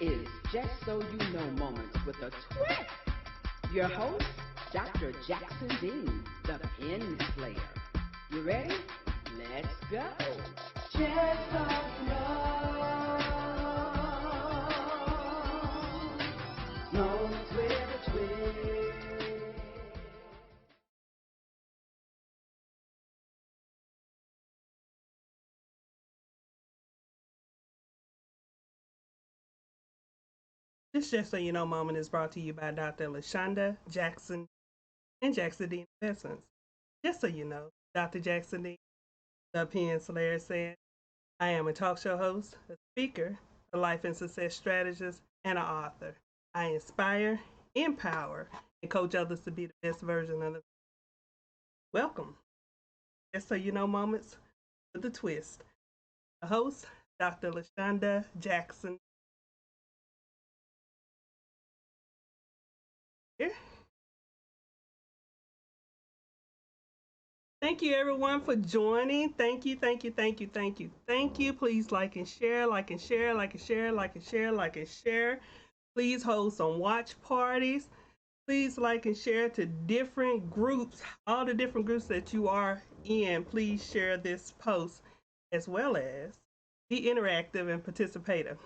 is Just So You Know Moments with a Twist. Your host, Dr. Jackson Dean, the pen player. You ready? Let's go. Just so you know, moments with a twist. This Just So You Know moment is brought to you by Dr. LaShonda Jackson and Jackson Dean Investments. Just so you know, Dr. Jackson Dean, the Pen Slayer, said, I am a talk show host, a speaker, a life and success strategist, and an author. I inspire, empower, and coach others to be the best version of themselves. Welcome. Just So You Know moments with a twist. The host, Dr. LaShonda Jackson. Here. Thank you everyone for joining. Thank you, thank you, thank you, thank you, thank you. Please like and share, like and share, like and share, like and share, like and share. Please hold some watch parties. Please like and share to different groups, all the different groups that you are in. Please share this post as well as be interactive and participative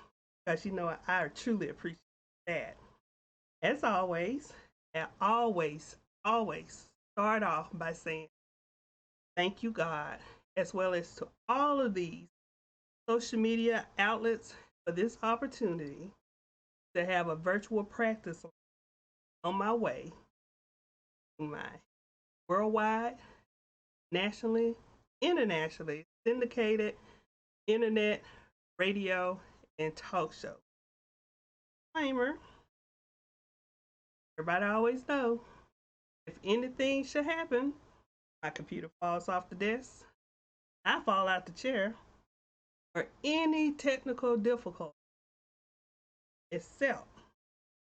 because you know I truly appreciate that. As always, and always start off by saying, thank you, God, as well as to all of these social media outlets for this opportunity to have a virtual practice on my way to my worldwide, nationally, internationally syndicated internet, radio, and talk show. Disclaimer, everybody always know if anything should happen, my computer falls off the desk, I fall out the chair, or any technical difficulty, except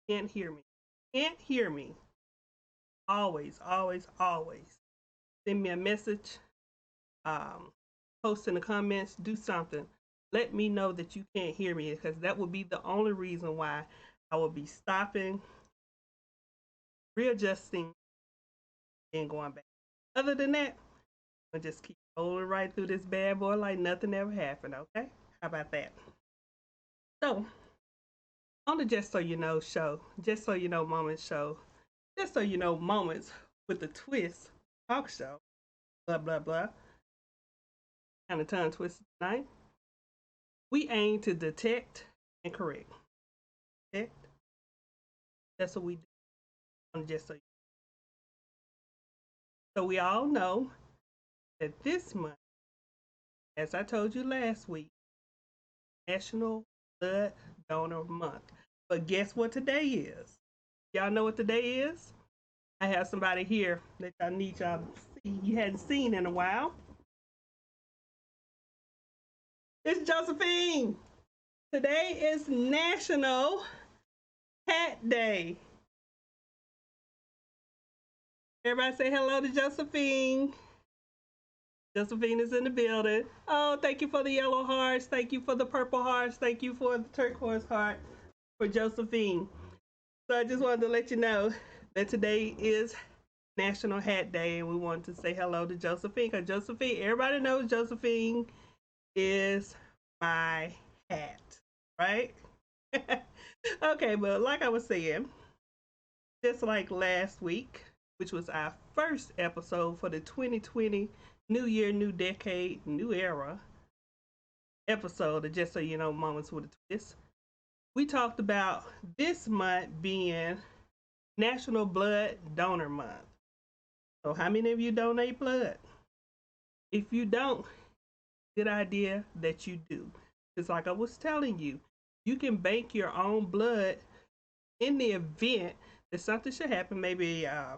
can't hear me. Can't hear me. Always. Send me a message, post in the comments, do something. Let me know that you can't hear me because that will be the only reason why I will be stopping, readjusting, and going back. Other than that, I'll just keep rolling right through this bad boy like nothing ever happened, okay? How about that? So, on the Just So You Know show, Just So You Know Moments show, Just So You know moments with a twist talk show, blah, blah, blah. Kind of tongue twisted tonight. We aim to detect and correct. Detect. That's what we do on Just So You Know. So we all know that this month, as I told you last week, National Blood Donor Month. But guess what today is? Y'all know what today is? I have somebody here that I need y'all to see. You hadn't seen in a while. It's Josephine. Today is National Hat Day. Everybody say hello to Josephine. Josephine is in the building. Oh, thank you for the yellow hearts. Thank you for the purple hearts. Thank you for the turquoise heart for Josephine. So I just wanted to let you know that today is National Hat Day, and we wanted to say hello to Josephine. Because Josephine, everybody knows Josephine is my hat, right? Okay, but like I was saying, just like last week, which was our first episode for the 2020 New Year, New Decade, New Era episode of Just So You Know Moments with a Twist, we talked about this month being National Blood Donor Month. So how many of you donate blood? If you don't, good idea that you do. It's like I was telling you, you can bank your own blood in the event that something should happen, maybe a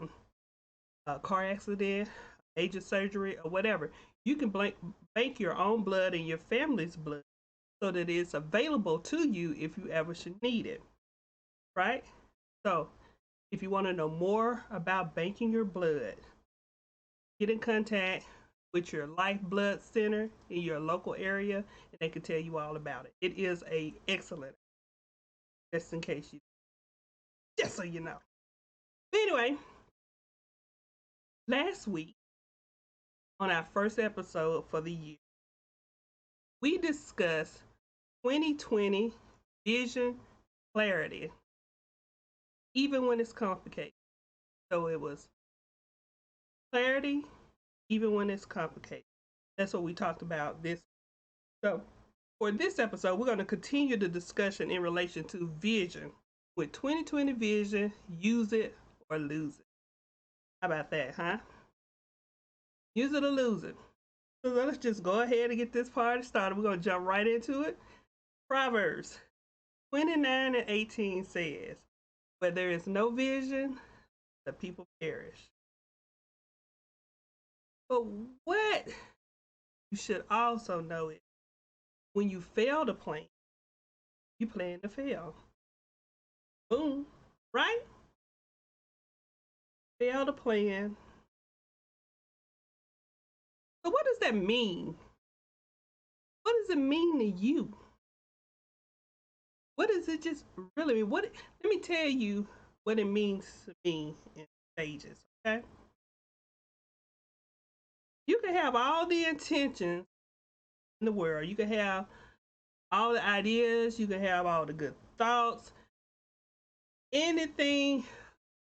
car accident, major surgery, or whatever. You can bank your own blood and your family's blood so that it's available to you if you ever should need it, right? So if you want to know more about banking your blood, get in contact with your Life Blood Center in your local area, and they can tell you all about it. It is a excellent. just in case you, just so you know. But anyway, last week on our first episode for the year, we discussed 2020 vision clarity, even when it's complicated. So it was clarity, even when it's complicated. That's what we talked about this. So for this episode, we're going to continue the discussion in relation to vision. With 2020 vision, use it or lose it. How about that, huh? Use it or lose it. So let's just go ahead and get this party started. We're going to jump right into it. Proverbs 29:18 says, where there is no vision, the people perish. But what you should also know is when you fail to plan, you plan to fail. Boom, right? Fail to plan. So what does that mean? What does it mean to you? What does it just really mean? Let me tell you what it means to me in stages, okay? You can have all the intentions in the world. You can have all the ideas. You can have all the good thoughts. Anything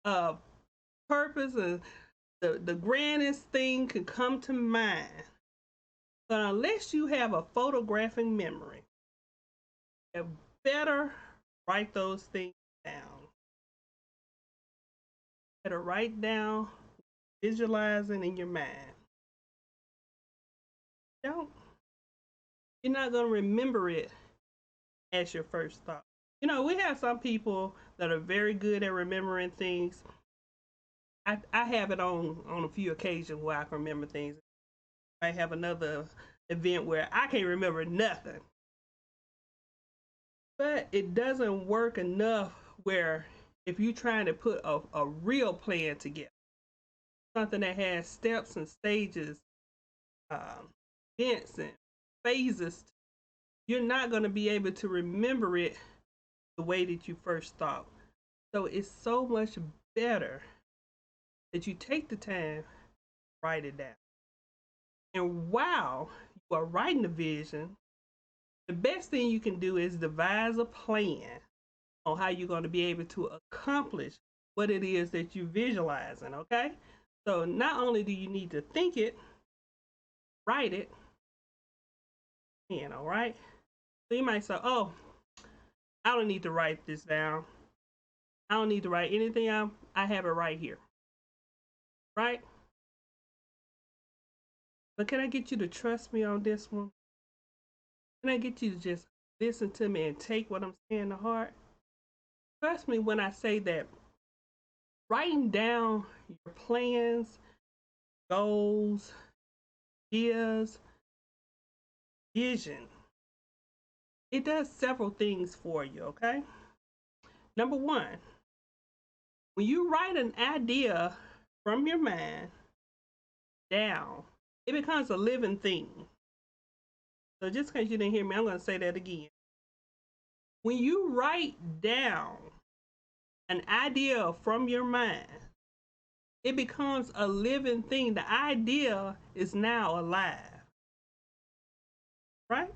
of purpose and the grandest thing can come to mind. But unless you have a photographic memory, you better write those things down. Better write down, visualizing in your mind. Don't. You're not going to remember it as your first thought. You know, we have some people that are very good at remembering things. I have it on a few occasions where I can remember things. I have another event where I can't remember nothing. But it doesn't work enough where if you're trying to put a real plan together, something that has steps and stages, events and phases, you're not going to be able to remember it the way that you first thought. So it's so much better that you take the time, write it down. And while you are writing the vision, the best thing you can do is devise a plan on how you're going to be able to accomplish what it is that you're visualizing, okay? So not only do you need to think it, write it, all right? So you might say, oh, I don't need to write this down. I don't need to write anything out. I have it right here, right? But can I get you to trust me on this one? Can I get you to just listen to me and take what I'm saying to heart? Trust me when I say that writing down your plans, goals, ideas, vision, it does several things for you, okay? Number one, when you write an idea from your mind down, it becomes a living thing. So just in case you didn't hear me, I'm going to say that again. When you write down an idea from your mind, it becomes a living thing. The idea is now alive, right?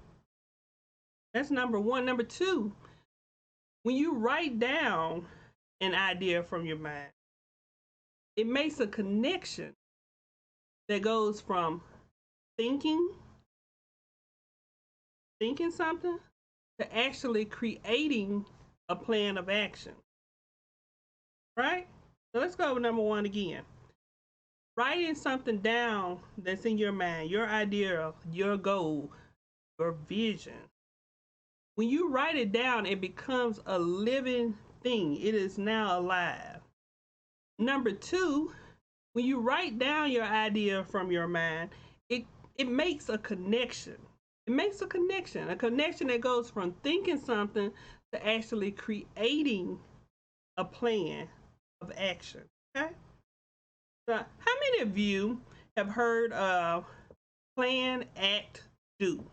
That's number one. Number two, when you write down an idea from your mind, it makes a connection that goes from thinking something to actually creating a plan of action, right? So let's go over number one again. Writing something down that's in your mind, your idea, your goal, your vision. When you write it down, it becomes a living thing. It is now alive. Number two, when you write down your idea from your mind, it makes a connection. It makes a connection that goes from thinking something to actually creating a plan of action. Okay? So, how many of you have heard of plan, act, do?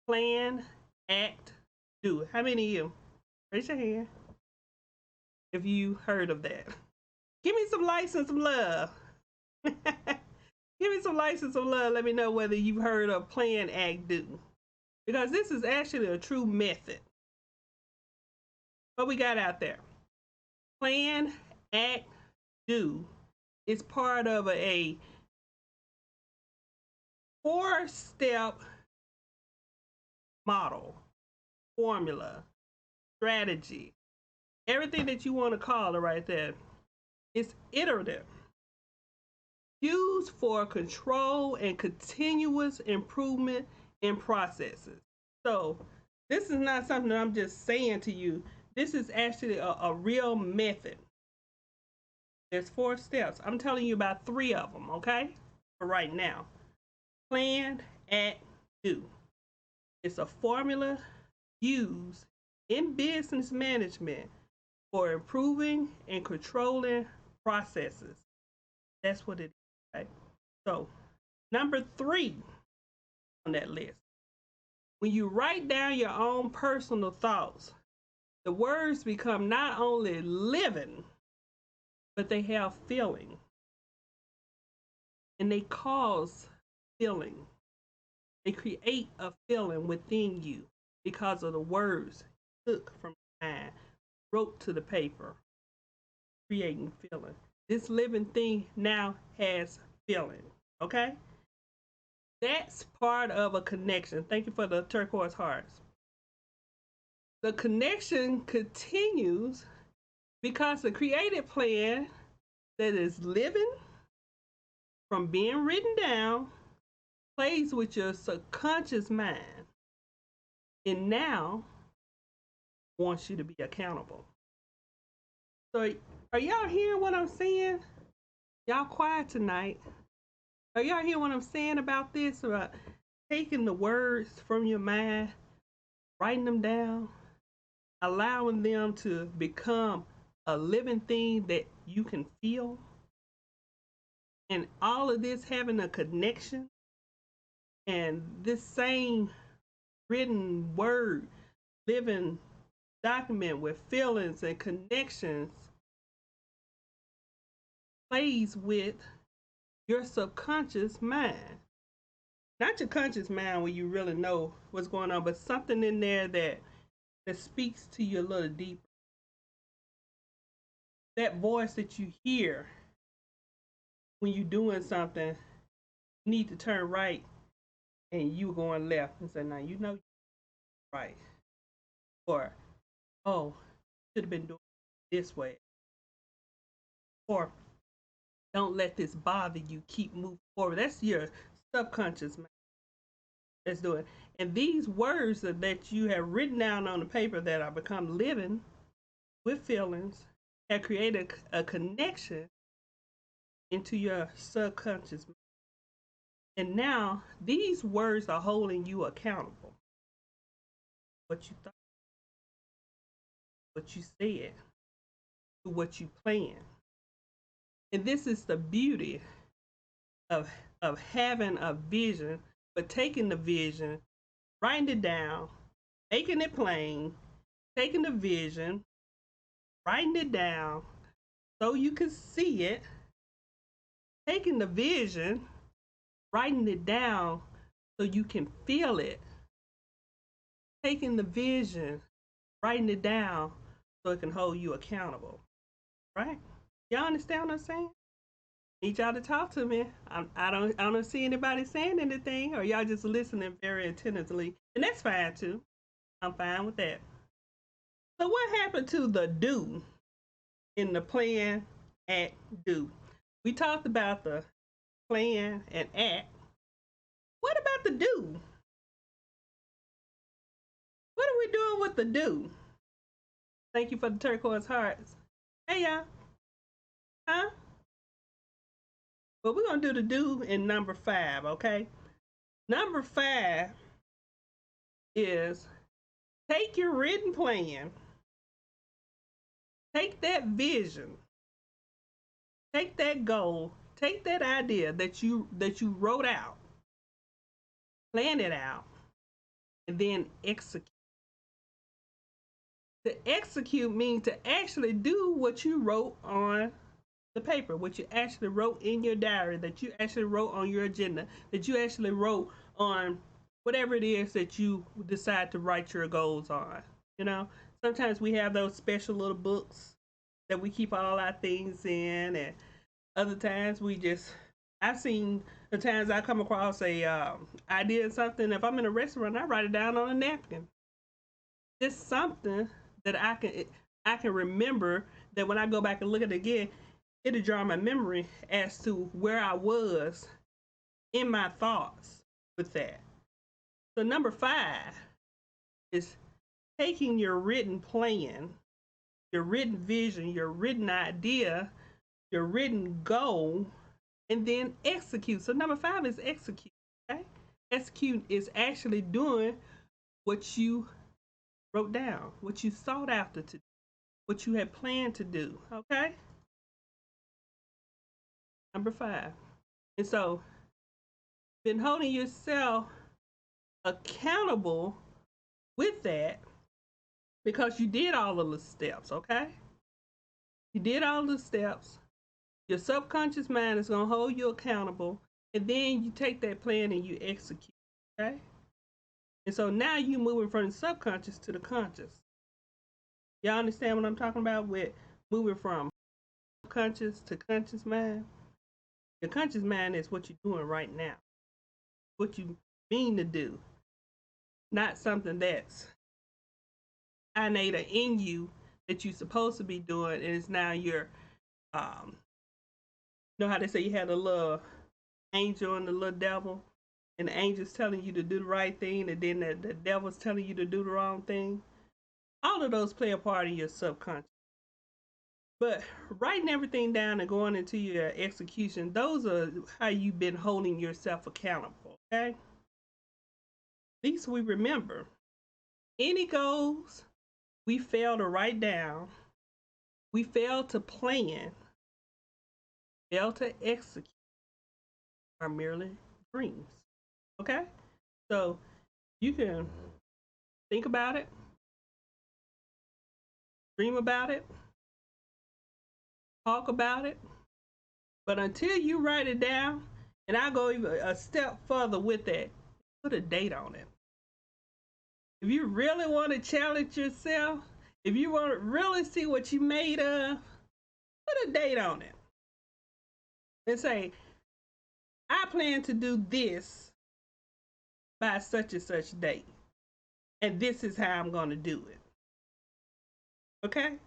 Plan, act, do. How many of you? Raise your hand if you heard of that. Give me some likes and some love. Give me some likes and some love. Let me know whether you've heard of plan, act, do. Because this is actually a true method. What we got out there? Plan, act, do is part of a 4-step model, formula, strategy, everything that you want to call it right there. It's iterative, used for control and continuous improvement in processes. So this is not something that I'm just saying to you. This is actually a real method. There's 4 steps. I'm telling you about 3 of them, okay? For right now. Plan, act, do. It's a formula used in business management for improving and controlling processes. That's what it is, okay? So, number 3 on that list. When you write down your own personal thoughts, the words become not only living, but they have feeling. And they cause feeling. They create a feeling within you because of the words you took from your mind, wrote to the paper, creating feeling. This living thing now has feeling, okay? That's part of a connection. Thank you for the turquoise hearts. The connection continues because the created plan that is living from being written down plays with your subconscious mind and now wants you to be accountable. So are y'all hearing what I'm saying? Y'all quiet tonight. Are y'all hearing what I'm saying about this? About taking the words from your mind, writing them down, allowing them to become a living thing that you can feel, and all of this having a connection, and this same written word, living document with feelings and connections plays with your subconscious mind. Not your conscious mind where you really know what's going on, but something in there that speaks to you a little deeper. That voice that you hear when you're doing something, you need to turn right and you going left and say, now you know you're right. Or, oh, should have been doing it this way. Or, don't let this bother you, keep moving forward. That's your subconscious mind. Let's do it. And these words that you have written down on the paper that are become living with feelings have created a connection into your subconscious mind. And now these words are holding you accountable. What you thought, what you said, what you planned. And this is the beauty of having a vision, but taking the vision, writing it down, making it plain, taking the vision, writing it down so you can see it, taking the vision, writing it down so you can feel it, taking the vision, writing it down so it can hold you accountable, right? Y'all understand what I'm saying? Need y'all to talk to me. I don't see anybody saying anything, or y'all just listening very attentively, and that's fine too. I'm fine with that. So what happened to the do in the plan, act, do? We talked about the plan and act. What about the do? What are we doing with the do? Thank you for the turquoise hearts. Hey y'all. Huh? But we're gonna do the do in number 5, okay? Number 5 is take your written plan, take that vision, take that goal, take that idea that you wrote out, plan it out, and then execute. To execute means to actually do what you wrote on the paper, what you actually wrote in your diary, that you actually wrote on your agenda, that you actually wrote on whatever it is that you decide to write your goals on. You know, sometimes we have those special little books that we keep all our things in, and other times we just, I've seen the times I come across a idea of something. If I'm in a restaurant, I write it down on a napkin. Just something that I can remember, that when I go back and look at it again, it'll draw my memory as to where I was in my thoughts with that. So number 5 is taking your written plan, your written vision, your written idea, your written goal, and then execute. So number 5 is execute. Okay? Execute is actually doing what you wrote down, what you sought after to do, what you had planned to do. Okay? Number 5. And so, been holding yourself accountable with that because you did all of the steps, okay? You did all the steps. Your subconscious mind is going to hold you accountable, and then you take that plan and you execute, okay? And so now you're moving from the subconscious to the conscious. Y'all understand what I'm talking about with moving from conscious to conscious mind? Your conscious mind is what you're doing right now, what you mean to do, not something that's innate in you that you're supposed to be doing, and it's now your you know how they say you had a little angel and the little devil, and the angel's telling you to do the right thing, and then the devil's telling you to do the wrong thing. All of those play a part in your subconscious. But writing everything down and going into your execution, those are how you've been holding yourself accountable, okay? At least we remember. Any goals we fail to write down, we fail to plan, fail to execute, are merely dreams, okay? So you can think about it, dream about it, talk about it, but until you write it down, and I'll go even a step further with that, put a date on it. If you really want to challenge yourself, if you want to really see what you made of, put a date on it and say, I plan to do this by such and such date, and this is how I'm going to do it. Okay?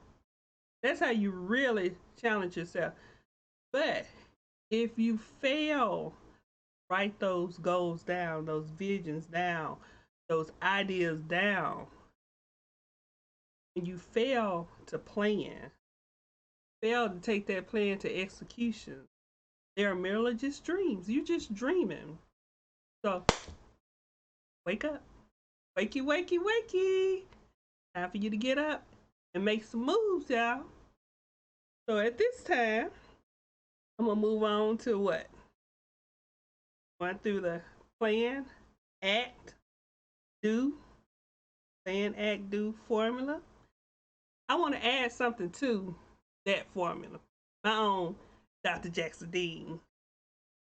That's how you really challenge yourself. But if you fail, write those goals down, those visions down, those ideas down, and you fail to plan, fail to take that plan to execution, they are merely just dreams. You're just dreaming. So wake up. Wakey, wakey, wakey. Time for you to get up and make some moves, y'all. So at this time, I'm going to move on to what? Going through the plan, act, do, plan, act, do formula. I want to add something to that formula. My own Dr. Jackson Dean,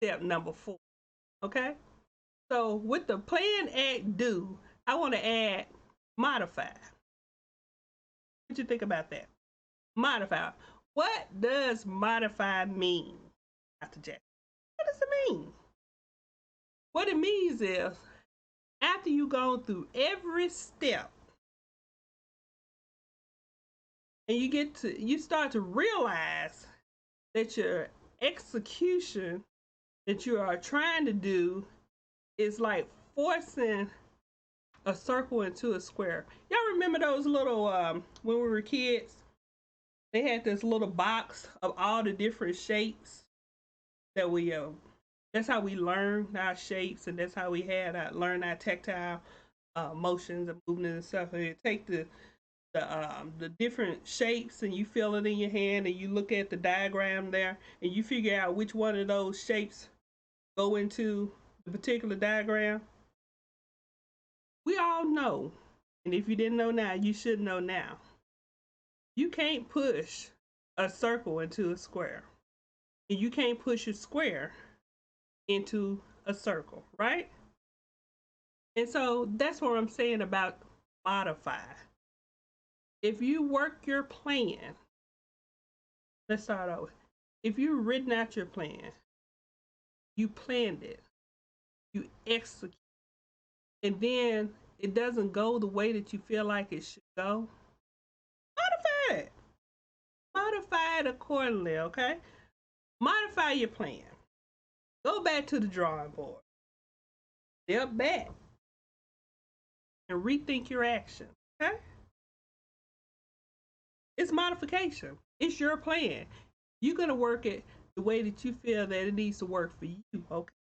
step number 4. Okay? So with the plan, act, do, I want to add modify. What you think about that? Modify. What does modify mean, Dr. Jackson? What does it mean? What it means is, after you go through every step, and you start to realize that your execution that you are trying to do is like forcing a circle into a square. Y'all remember those little when we were kids, they had this little box of all the different shapes that we that's how we learn our shapes, and that's how we had learn our tactile motions and movements and stuff. And you take the different shapes and you feel it in your hand, and you look at the diagram there, and you figure out which one of those shapes go into the particular diagram. We all know, and if you didn't know now, you should know now, You can't push a circle into a square, and you can't push a square into a circle, right? And so that's what I'm saying about modify. If you work your plan, let's start over. If you've written out your plan, you planned it, you execute, and then it doesn't go the way that you feel like it should go, modify it. Modify it accordingly, okay? Modify your plan. Go back to the drawing board. Step back and rethink your action, okay? It's modification. It's your plan. You're going to work it the way that you feel that it needs to work for you, okay?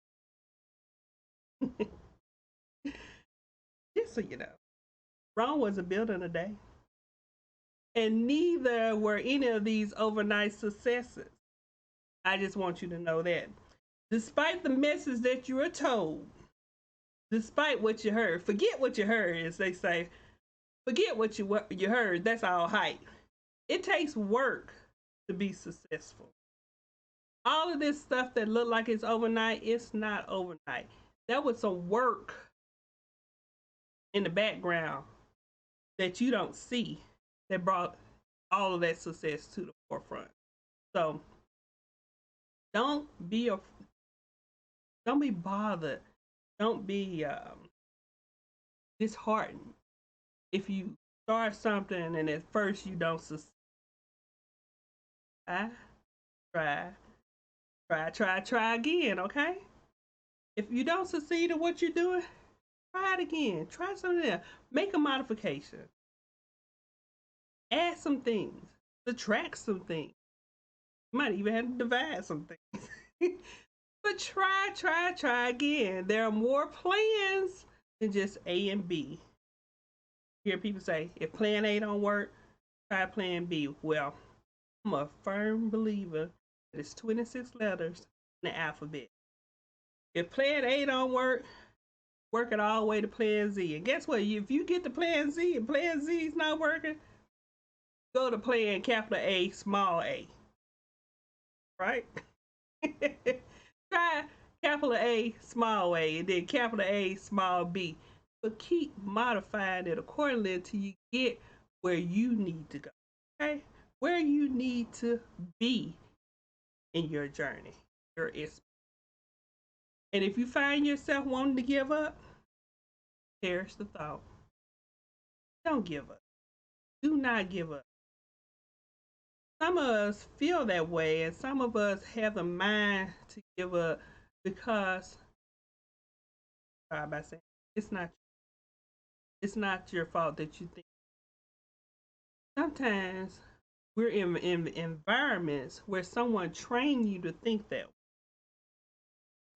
Just so you know, Rome wasn't built in a day. And neither were any of these overnight successes. I just want you to know that. Despite the message that you were told, despite what you heard, forget what you heard, as they say. Forget what you heard. That's all hype. It takes work to be successful. All of this stuff that look like it's overnight, it's not overnight. That was some work in the background that you don't see that brought all of that success to the forefront. So don't be bothered. Don't be disheartened if you start something and at first you don't succeed. Try again, okay? If you don't succeed in what you're doing, try it again. Try something else. Make a modification. Add some things. Subtract some things. You might even have to divide some things. But try again. There are more plans than just A and B. You hear people say, if plan A don't work, try plan B. Well, I'm a firm believer that it's 26 letters in the alphabet. If plan A don't work, work it all the way to plan Z. And guess what? If you get to plan Z and plan Z is not working, go to plan capital A, small a. Right? Try capital A, small a, and then capital A, small b. But keep modifying it accordingly until you get where you need to go. Okay? Where you need to be in your journey, your experience. And if you find yourself wanting to give up, perish the thought. Don't give up. Do not give up. Some of us feel that way, and some of us have the mind to give up because, sorry about saying, it's not your fault that you think. Sometimes we're in environments where someone trained you to think that way.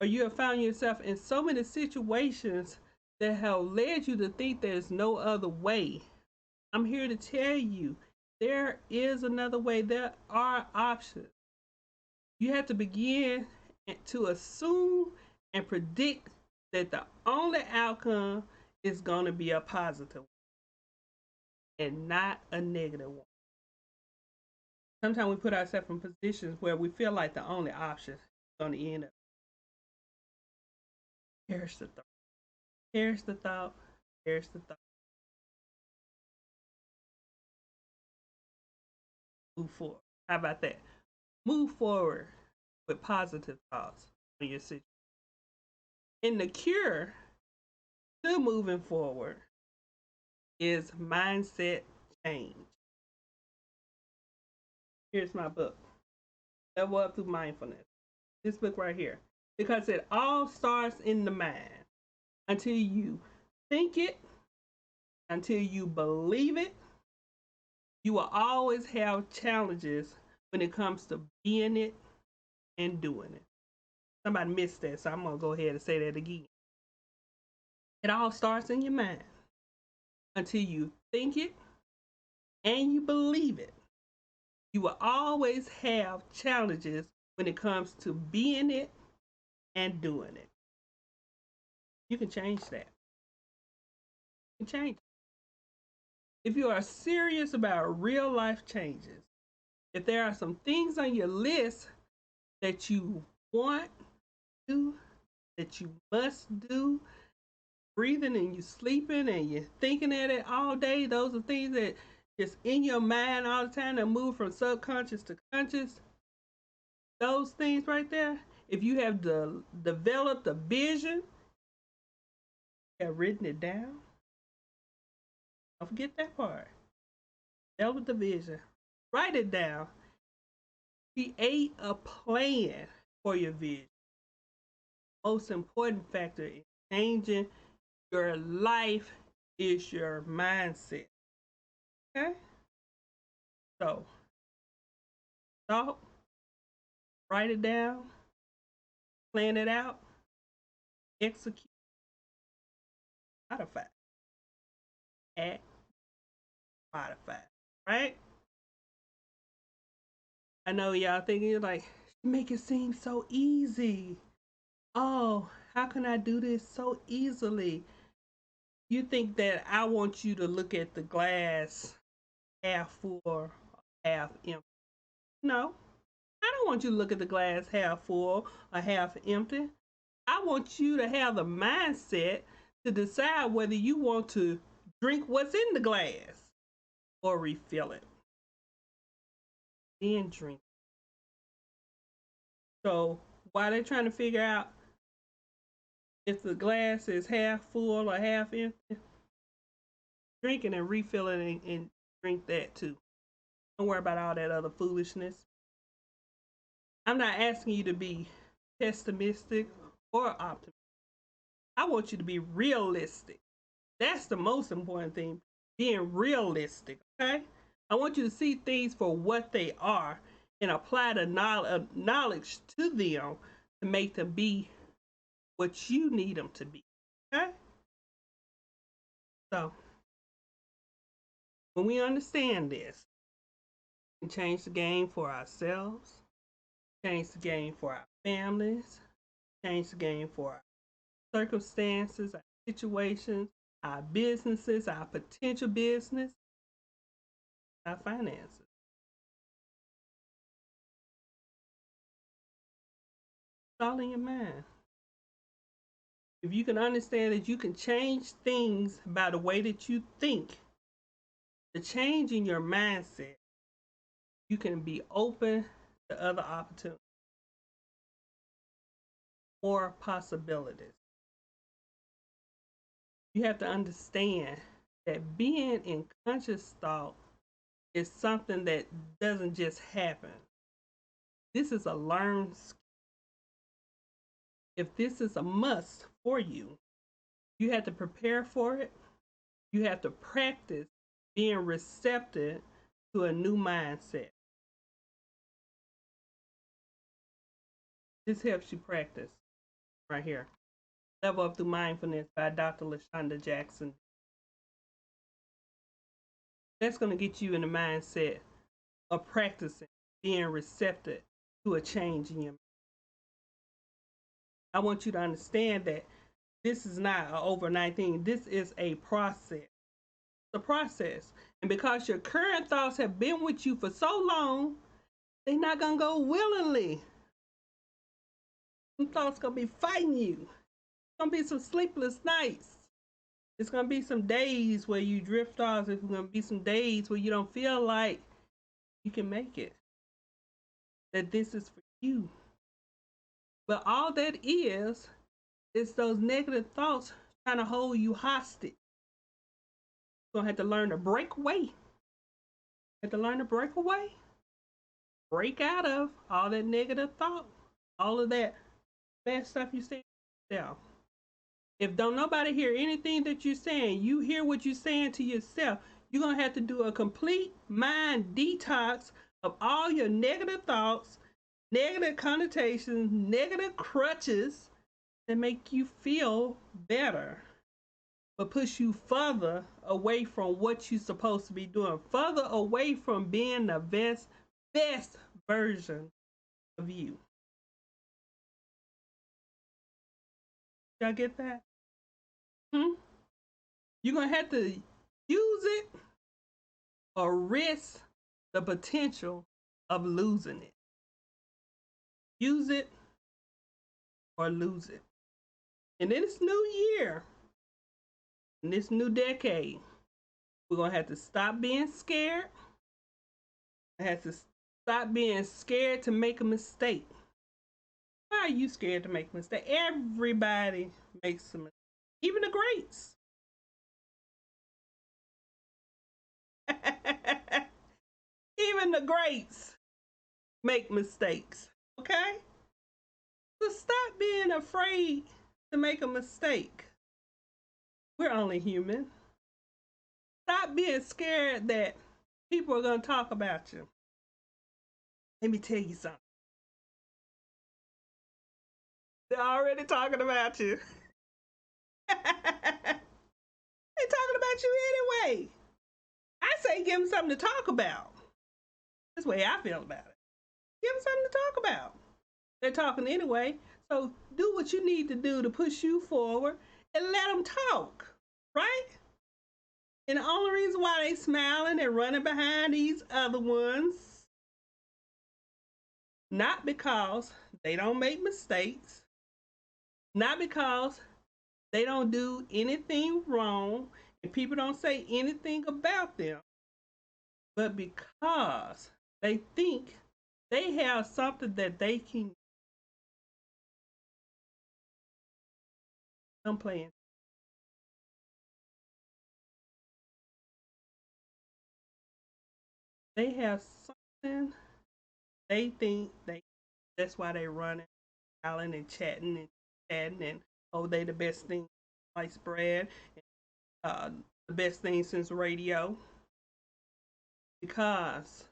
Or you have found yourself in so many situations that have led you to think there's no other way. I'm here to tell you there is another way. There are options. You have to begin to assume and predict that the only outcome is going to be a positive one and not a negative one. Sometimes we put ourselves in positions where we feel like the only option is going to end up. Here's the thought. Here's the thought. Here's the thought. Move forward. How about that? Move forward with positive thoughts on your situation. And the cure to moving forward is mindset change. Here's my book, Level Up Through Mindfulness. This book right here. Because it all starts in the mind. Until you think it, until you believe it, you will always have challenges when it comes to being it and doing it. Somebody missed that, so I'm going to go ahead and say that again. It all starts in your mind. Until you think it and you believe it, you will always have challenges when it comes to being it and doing it. You can change that. You can change it. If you are serious about real life changes, if there are some things on your list that you want to do, that you must do, breathing and you sleeping and you're thinking at it all day, those are things that just in your mind all the time that move from subconscious to conscious. Those things right there, if you have developed a vision, have written it down, don't forget that part. Develop the vision, write it down, create a plan for your vision. Most important factor in changing your life is your mindset. Okay? So, thought, write it down, plan it out, execute, modify, act, modify. Right? I know y'all thinking you're like, make it seem so easy. Oh, how can I do this so easily? You think that I want you to look at the glass half full or half empty. No, I don't want you to look at the glass half full or half empty. I want you to have the mindset to decide whether you want to drink what's in the glass or refill it. Then drink. So while they're trying to figure out if the glass is half full or half empty, drink it and refill it and drink that too. Don't worry about all that other foolishness. I'm not asking you to be pessimistic or optimistic. I want you to be realistic. That's the most important thing, being realistic, okay? I want you to see things for what they are and apply the knowledge to them to make them be what you need them to be, okay? So, when we understand this, we can change the game for ourselves, change the game for our families, change the game for our circumstances, our situations, our businesses, our potential business, our finances. It's all in your mind. If you can understand that you can change things by the way that you think, the change in your mindset, you can be open to other opportunities, more possibilities. You have to understand that being in conscious thought is something that doesn't just happen. This is a learned skill. If this is a must for you, you have to prepare for it. You have to practice being receptive to a new mindset. This helps you practice right here. Level Up Through Mindfulness by Dr. LaShonda Jackson. That's going to get you in the mindset of practicing being receptive to a change in your mind. I want you to understand that this is not an overnight thing. This is a process. It's a process. And because your current thoughts have been with you for so long, they're not going to go willingly. Some thoughts going to be fighting you. It's going to be some sleepless nights. It's going to be some days where you drift off. It's going to be some days where you don't feel like you can make it. That this is for you. But all that is those negative thoughts trying to hold you hostage. You're going to have to learn to break away. Have to learn to break away. Break out of all that negative thought. All of that bad stuff you say yourself. If don't nobody hear anything that you're saying, you hear what you're saying to yourself, you're going to have to do a complete mind detox of all your negative thoughts, negative connotations, negative crutches that make you feel better, but push you further away from what you're supposed to be doing, further away from being the best version of you. Y'all get that? You're going to have to use it or risk the potential of losing it. Use it or lose it. And in this new year, in this new decade, we're going to have to stop being scared. I have to stop being scared to make a mistake. Why are you scared to make a mistake? Everybody makes a mistake, even the greats. Even the greats make mistakes, okay? So stop being afraid to make a mistake. We're only human. Stop being scared that people are going to talk about you. Let me tell you something. They're already talking about you. They're talking about you anyway. I say give them something to talk about. That's the way I feel about it. Give them something to talk about. They're talking anyway, so do what you need to do to push you forward and let them talk, right? And the only reason why they smiling and running behind these other ones, not because they don't make mistakes, not because they don't do anything wrong and people don't say anything about them, but because they think they have something that they can. I'm playing. They have something they think that's why they running, howling and chatting and oh they the best thing sliced bread, the best thing since radio, because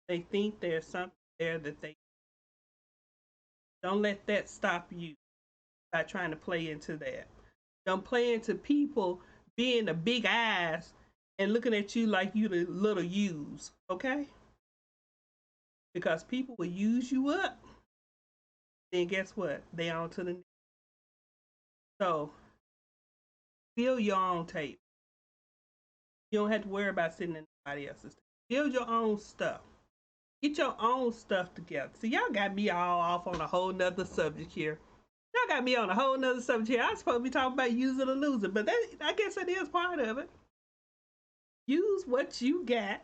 they think there's something there that they don't let that stop you by trying to play into that. Don't play into people being the big eyes and looking at you like you the little U's, okay? Because people will use you up. Then guess what? They on to the next. So build your own tape. You don't have to worry about sitting in nobody else's tape. Build your own stuff. Get your own stuff together. See, y'all got me all off on a whole nother subject here. Y'all got me on a whole nother subject here. I'm supposed to be talking about use it or lose it, but that, I guess that is part of it. Use what you got.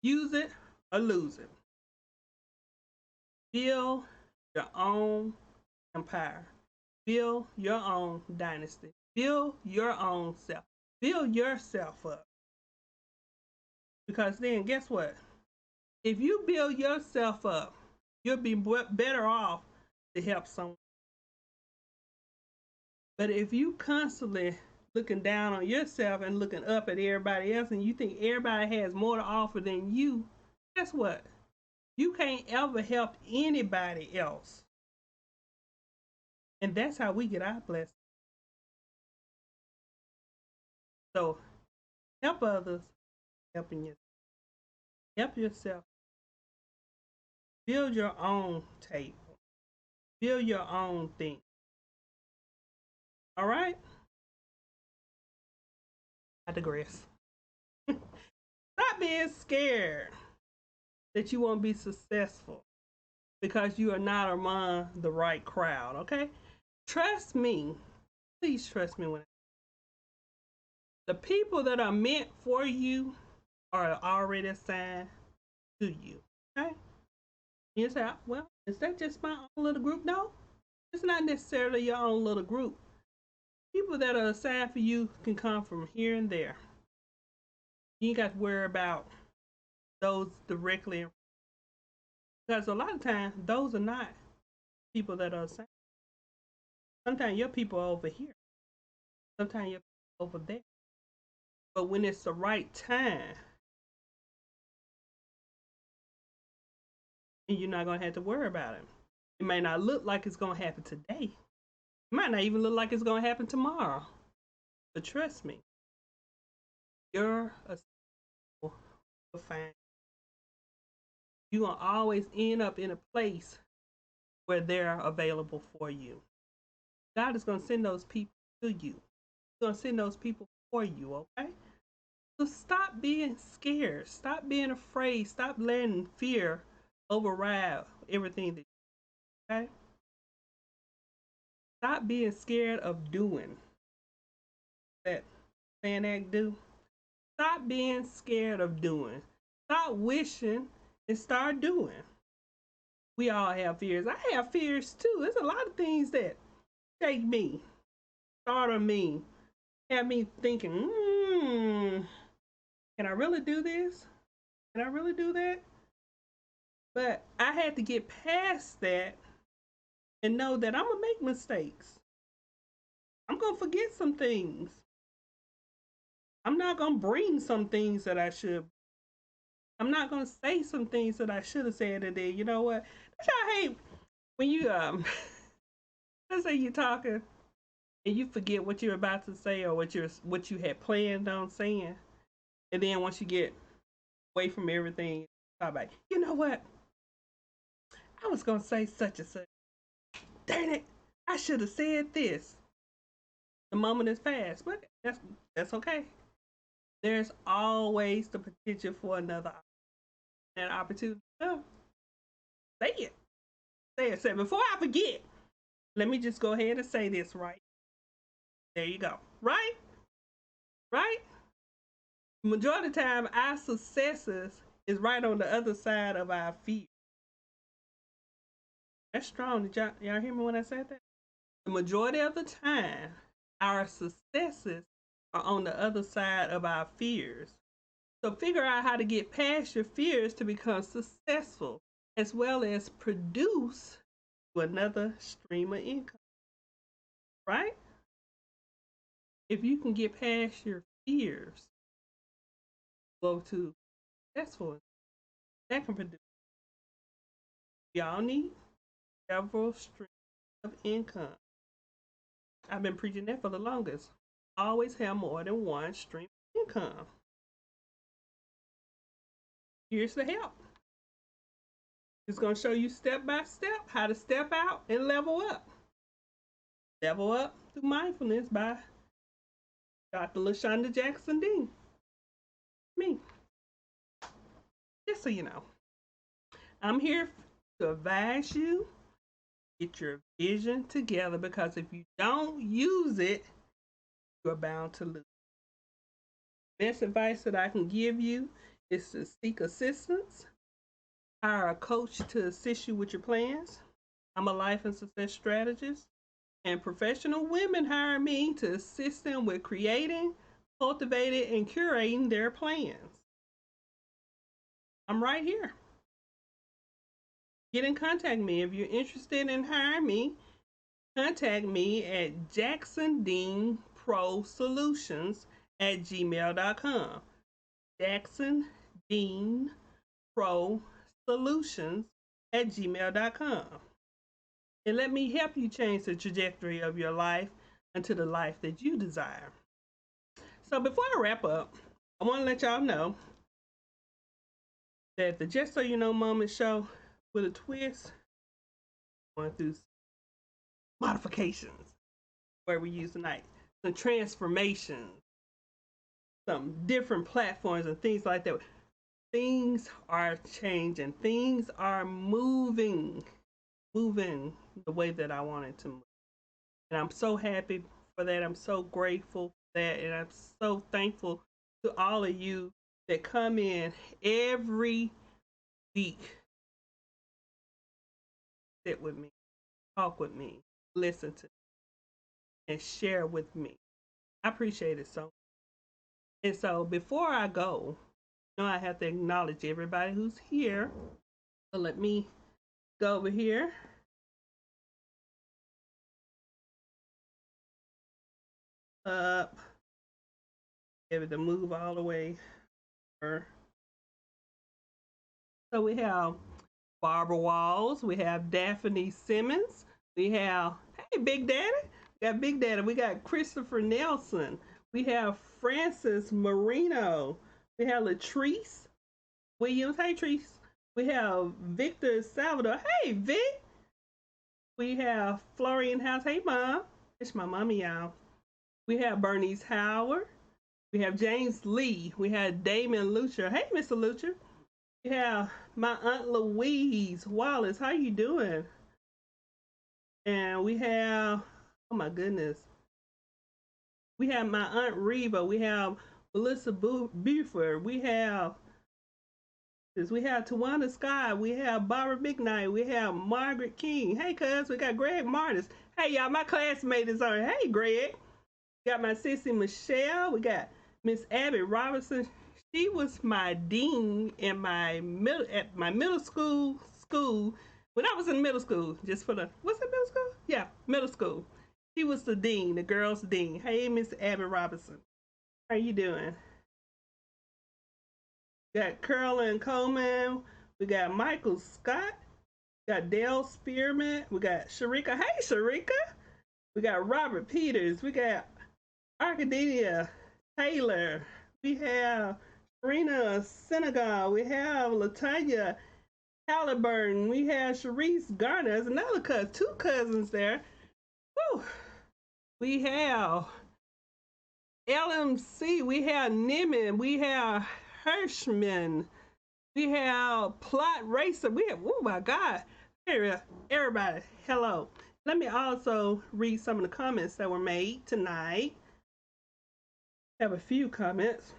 Use it or lose it. Build your own empire. Build your own dynasty. Build your own self. Build yourself up. Because then, guess what? If you build yourself up, you'll be better off to help someone. But if you constantly looking down on yourself and looking up at everybody else and you think everybody has more to offer than you, guess what? You can't ever help anybody else. And that's how we get our blessing. So help others, helping you. Help yourself. Build your own table. Build your own thing. All right? I digress. Stop being scared that you won't be successful because you are not among the right crowd, okay? Trust me. Please trust me when the people that are meant for you are already assigned to you, okay? You say, well, is that just my own little group? No, it's not necessarily your own little group. People that are assigned for you can come from here and there. You ain't got to worry about those directly. Because a lot of times, those are not people that are assigned. Sometimes your people are over here. Sometimes you're over there. But when it's the right time, you're not going to have to worry about it. It may not look like it's going to happen today. It might not even look like it's going to happen tomorrow. But trust me, you're a fan. You're going to always end up in a place where they're available for you. God is going to send those people to you. He's going to send those people for you, okay? So stop being scared. Stop being afraid. Stop letting fear override everything that you do. Okay? Stop being scared of doing that plan act do. Stop being scared of doing. Stop wishing and start doing. We all have fears. I have fears too. There's a lot of things that shake me, startle me, have me thinking, can I really do this? Can I really do that? But I had to get past that and know that I'm gonna make mistakes. I'm gonna forget some things. I'm not gonna bring some things that I should. I'm not gonna say some things that I should have said today. You know what? That's why I hate when you let's say you're talking and you forget what you're about to say or what you had planned on saying, and then once you get away from everything, talk about, you know what? I was gonna say such and such. Dang it! I should have said this. The moment is past, but that's okay. There's always the potential for another opportunity. Oh, say it. Say it. Say it. Before I forget, let me just go ahead and say this right. There you go. Right? Right? Majority of the time, our successes is right on the other side of our fear. That's strong. Did y'all hear me when I said that? The majority of the time, our successes are on the other side of our fears. So figure out how to get past your fears to become successful, as well as produce another stream of income. Right? If you can get past your fears, go to successful, that can produce. Y'all need several streams of income. I've been preaching that for the longest. Always have more than one stream of income. Here's the help. It's going to show you step by step how to step out and level up. Level up through mindfulness by Dr. LaShonda Jackson Dean. Me. Just so you know. I'm here to advise you, get your vision together, because if you don't use it, you're bound to lose. Best advice that I can give you is to seek assistance. Hire a coach to assist you with your plans. I'm a life and success strategist, and professional women hire me to assist them with creating, cultivating, and curating their plans. I'm right here. Get in contact with me if you're interested in hiring me. Contact me at jacksondeanprosolutions@gmail.com. jacksondeanprosolutions@gmail.com. And let me help you change the trajectory of your life into the life that you desire. So before I wrap up, I want to let y'all know that the Just So You Know Moment show with a twist, going through modifications where we use tonight, some transformations, some different platforms and things like that. Things are changing. Things are moving the way that I want it to move. And I'm so happy for that. I'm so grateful for that. And I'm so thankful to all of you that come in every week, sit with me, talk with me, listen to me, and share with me. I appreciate it so much. And so before I go, I have to acknowledge everybody who's here. So let me go over here. Up. Able to move all the way. So we have Barbara Walls. We have Daphne Simmons. We have, hey, Big Daddy. We got Big Daddy. We got Christopher Nelson. We have Francis Marino. We have Latrice Williams. Hey, Treese. We have Victor Salvador. Hey, Vic. We have Florian House. Hey, Mom. It's my mommy, y'all. We have Bernice Howard. We have James Lee. We have Damon Lucher. Hey, Mr. Lucher. We have my Aunt Louise Wallace. How you doing? And we have, oh my goodness, we have my Aunt Reba. We have Melissa Buford. We have Tawana Scott. We have Barbara McKnight. We have Margaret King. Hey, cuz, we got Greg Martis. Hey, y'all, my classmate is on. Hey, Greg. We got my sissy Michelle. We got Miss Abby Robertson. She was my dean in my middle school when I was in middle school. Just for the what's it, middle school? Yeah, middle school. She was the dean, the girls' dean. Hey, Miss Abby Robinson. How you doing? We got Carolyn Coleman. We got Michael Scott. We got Dale Spearman. We got Sharika. Hey, Sharika. We got Robert Peters. We got Arcadia Taylor. We have Serena Senegal. We have Latanya Halliburton. We have Sharice Garner. There's another two cousins there. Woo. We have LMC. We have Niman. We have Hirschman. We have Plot Racer. We have, oh my God. Everybody, hello. Let me also read some of the comments that were made tonight. I have a few comments.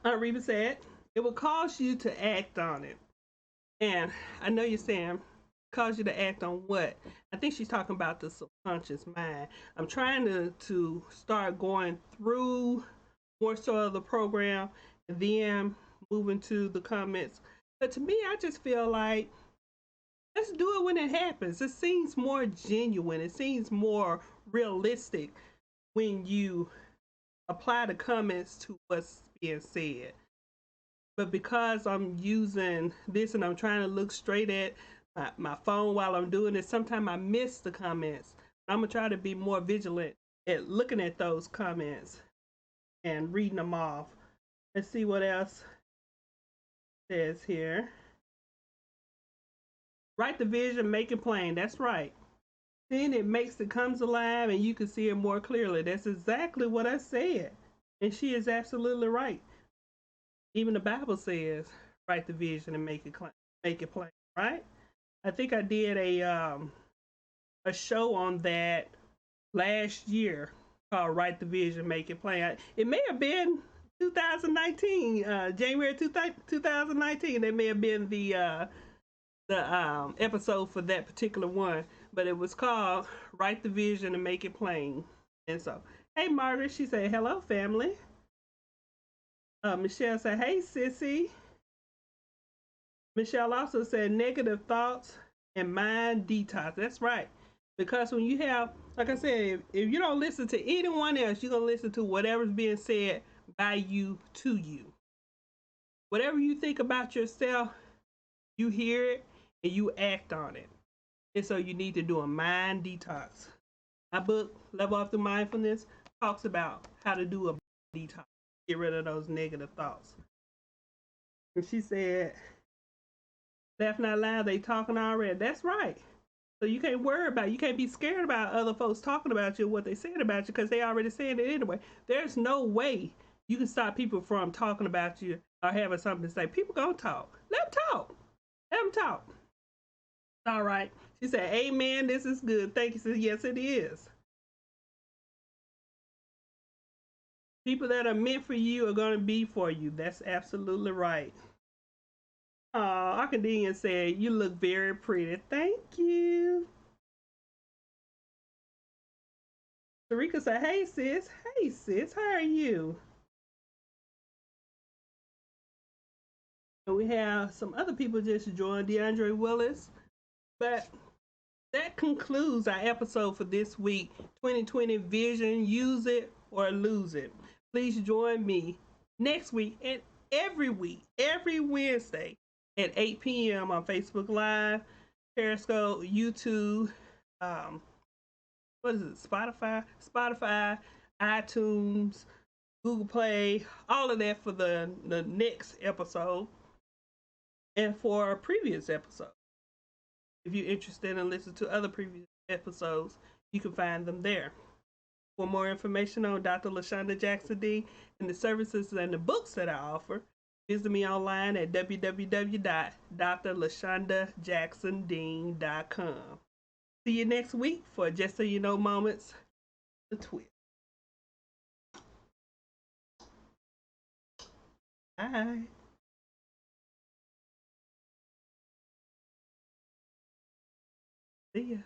Aunt Reba said, it will cause you to act on it. And I know you're saying, cause you to act on what? I think she's talking about the subconscious mind. I'm trying to start going through more so of the program and then moving to the comments. But to me, I just feel like, let's do it when it happens. It seems more genuine. It seems more realistic when you apply the comments to what's being said. But because I'm using this and I'm trying to look straight at my phone while I'm doing it, sometimes I miss the comments. I'm gonna try to be more vigilant at looking at those comments and reading them off. Let's see what else says here. Write the vision, make it plain. That's right. Then it makes it comes alive and you can see it more clearly. That's exactly what I said. And she is absolutely right. Even the Bible says, write the vision and make it plain, right? I think I did a show on that last year called Write the Vision, Make It Plain. It may have been 2019, January 2019. That may have been the episode for that particular one, but it was called Write the Vision and Make It Plain. And so, hey Margaret, she said, hello family. Michelle said, hey sissy. Michelle also said negative thoughts and mind detox. That's right. Because when you have, like I said, if you don't listen to anyone else, you're going to listen to whatever's being said by you to you. Whatever you think about yourself, you hear it and you act on it. And so you need to do a mind detox. My book, Level Up Through Mindfulness, talks about how to do a detox. Get rid of those negative thoughts. And she said, laughing out loud, they talking already. That's right. So you can't worry about it. You can't be scared about other folks talking about you, what they said about you, because they already said it anyway. There's no way you can stop people from talking about you or having something to say. People gonna talk. Let them talk. Let them talk. All right. She said, amen, this is good. Thank you. She said, yes, it is. People that are meant for you are going to be for you. That's absolutely right. Arcadian said, you look very pretty. Thank you. Sarika said, hey sis. Hey sis, how are you? And we have some other people just joined, DeAndre Willis. But that concludes our episode for this week. 2020 Vision, use it or lose it. Please join me next week and every week, every Wednesday at 8 p.m. on Facebook Live, Periscope, YouTube, what is it, Spotify, iTunes, Google Play, all of that for the next episode and for a previous episode. If you're interested in listening to other previous episodes, you can find them there. For more information on Dr. LaShonda Jackson Dean and the services and the books that I offer, visit me online at www.drlashondajacksondean.com. See you next week for Just So You Know Moments, the twist. Bye. See ya.